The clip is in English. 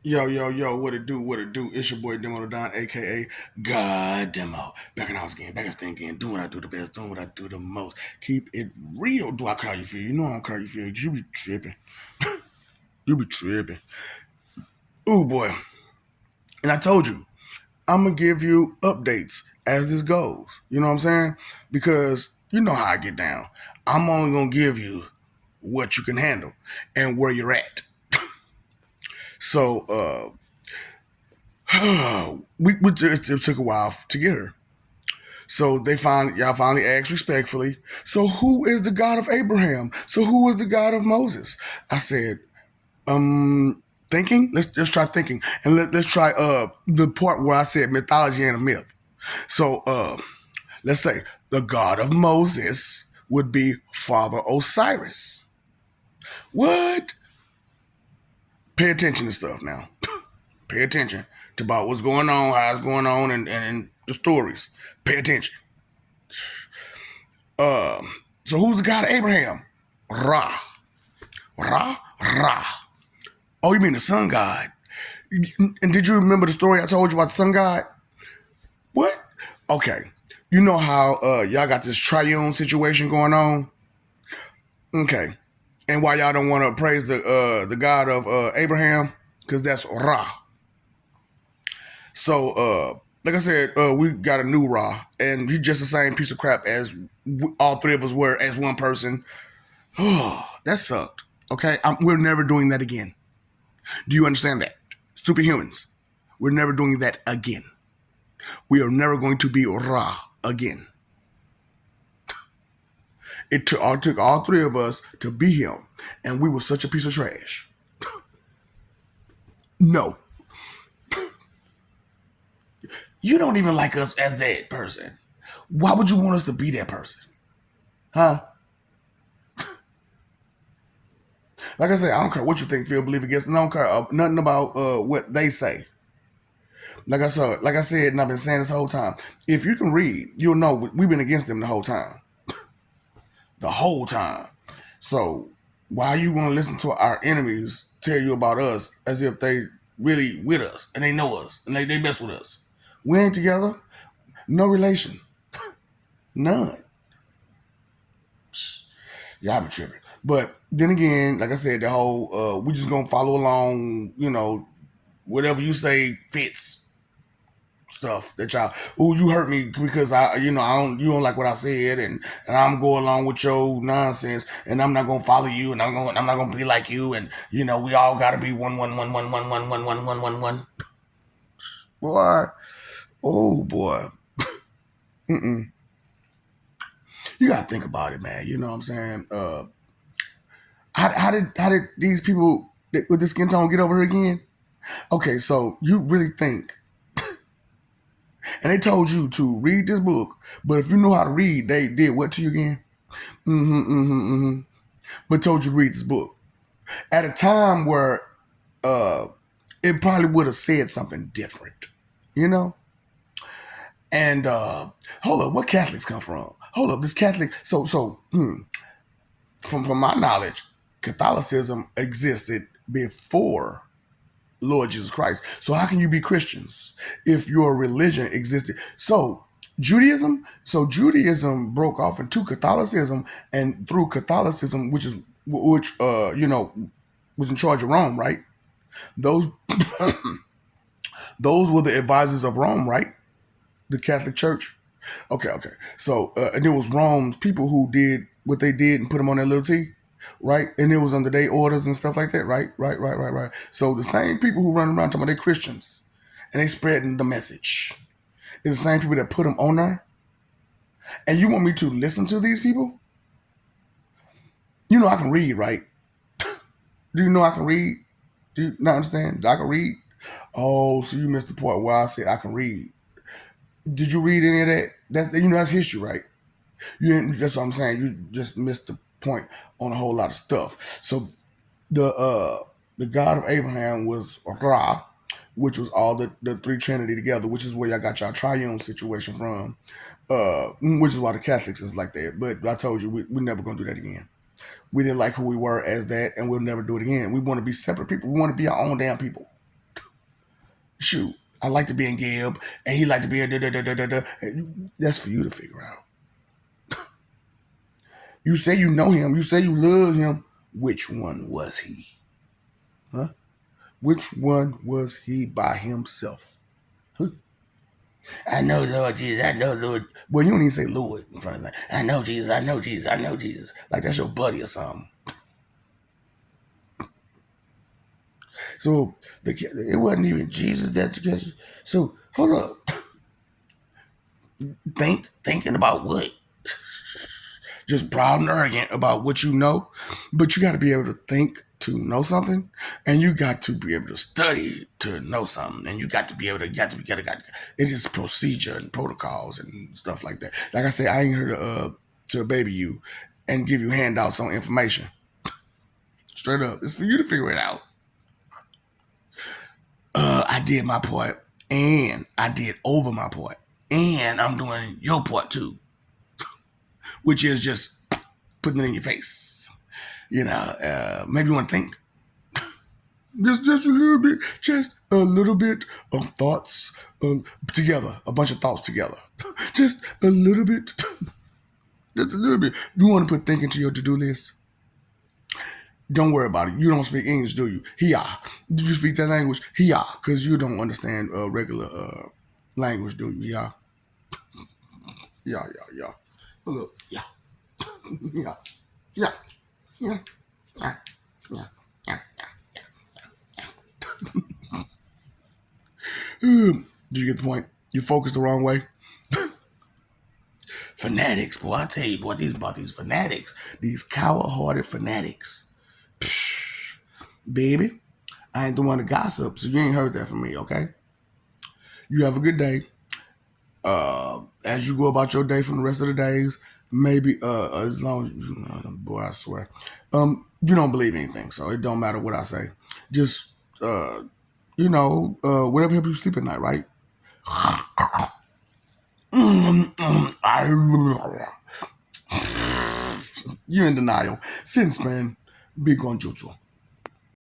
Yo, yo, yo, what it do, what it do? It's your boy Demo Don, aka God Demo. Back in the house again, back in the again, doing what I do the best, doing what I do the most. Keep it real. Do I call you feel? You know I don't call you feel. You be tripping. You be tripping. Oh boy. And I told you, I'm gonna give you updates as this goes. You know what I'm saying? Because you know how I get down. I'm only gonna give you what you can handle and where you're at. So it took a while to get her. So y'all finally asked respectfully. So who is the God of Abraham? So who is the God of Moses? I said, thinking. Let's try thinking, and let's try the part where I said mythology and a myth. So let's say the God of Moses would be Father Osiris. What? Pay attention to stuff now. Pay attention to about what's going on, how it's going on, and the stories. Pay attention. So who's the God of Abraham? Ra. Ra? Ra. Oh, you mean the sun god? And did you remember the story I told you about the sun god? What? Okay. You know how y'all got this triune situation going on? Okay. And why y'all don't want to praise the God of Abraham? Because that's Ra. So, like I said, we got a new Ra, and he's just the same piece of crap as all three of us were as one person. Oh, that sucked. Okay, we're never doing that again. Do you understand that? Stupid humans. We're never doing that again. We are never going to be Ra again. Took all three of us to be him, and we were such a piece of trash. No, you don't even like us as that person. Why would you want us to be that person? Huh? Like I said, I don't care what you think, feel, believe, against. I don't care nothing about what they say. Like I said, and I've been saying this whole time. If you can read, you'll know we've been against them the whole time. The whole time. So why you want to listen to our enemies tell you about us as if they really with us and they know us and they mess with us? We ain't together. No relation. None. Y'all be tripping. But then again, like I said, the whole we just gonna follow along, whatever you say fits stuff that y'all. Oh, you hurt me because I don't you don't like what I said, and I'm going along with your nonsense, and I'm not gonna follow you, and I'm not gonna be like you, and we all gotta be one. Boy, oh boy, you gotta think about it, man. You know what I'm saying? How did these people with the skin tone get over here again? Okay, so you really think, and they told you to read this book, but if you know how to read, they did what to you again? But told you to read this book at a time where uh, it probably would have said something different, you know? And hold up, what Catholics come from? Hold up, this Catholic. From my knowledge, Catholicism existed before Lord Jesus Christ. So how can you be Christians if your religion existed? So Judaism broke off into Catholicism, and through Catholicism, which was in charge of Rome, right? Those those were the advisors of Rome, right? The Catholic Church. Okay. So and it was Rome's people who did what they did and put them on their little T, right? And it was under their orders and stuff like that, right? Right. So the same people who run around talking about they're Christians and they spreading the message is the same people that put them on there. And you want me to listen to these people? You know I can read, right? Do you know I can read? Do you not understand? I can read. Oh, so you missed the part where I said I can read. Did you read any of that? That's history, right? That's what I'm saying. You just missed the point on a whole lot of stuff. So the God of Abraham was Ra, which was all the three Trinity together, which is where y'all got y'all triune situation from. Which is why the Catholics is like that. But I told you we're never gonna do that again. We didn't like who we were as that, and we'll never do it again. We want to be separate people. We want to be our own damn people. Shoot, I like to be in Gib, and he like to be in da da da da da da. That's for you to figure out. You say you know him. You say you love him. Which one was he? Huh? Which one was he by himself? Huh? I know Lord Jesus. I know Lord. Well, you don't even say Lord in front of that. I know Jesus. I know Jesus. I know Jesus. Like that's your buddy or something. So it wasn't even Jesus that took us. So hold up. Thinking about what? Just proud and arrogant about what you know, but you got to be able to think to know something, and you got to be able to study to know something, and you got to be able to it is procedure and protocols and stuff like that. Like I said, I ain't here to baby you and give you handouts on information. Straight up, it's for you to figure it out. I did my part, and I did over my part, and I'm doing your part too, which is just putting it in your face. Maybe you want to think. Just a little bit of thoughts together, a bunch of thoughts together. Just a little bit, just a little bit. You want to put thinking to your to-do list? Don't worry about it. You don't speak English, do you? Hiya. Do you speak that language? Hiya. Because you don't understand regular language, do you? Yeah. Yeah, yeah, yeah. Look, yeah. Yeah. Yeah. Yeah. Yeah. Yeah. Yeah. Do you get the point? You focus the wrong way. Fanatics, boy, I tell you, boy, these fanatics, these coward-hearted fanatics. Baby, I ain't the one to gossip, so you ain't heard that from me, okay? You have a good day. As you go about your day from the rest of the days, maybe as long as boy, I swear, you don't believe anything, so it don't matter what I say. Just whatever helps you sleep at night, right? You're in denial. Since man, big on jutsu.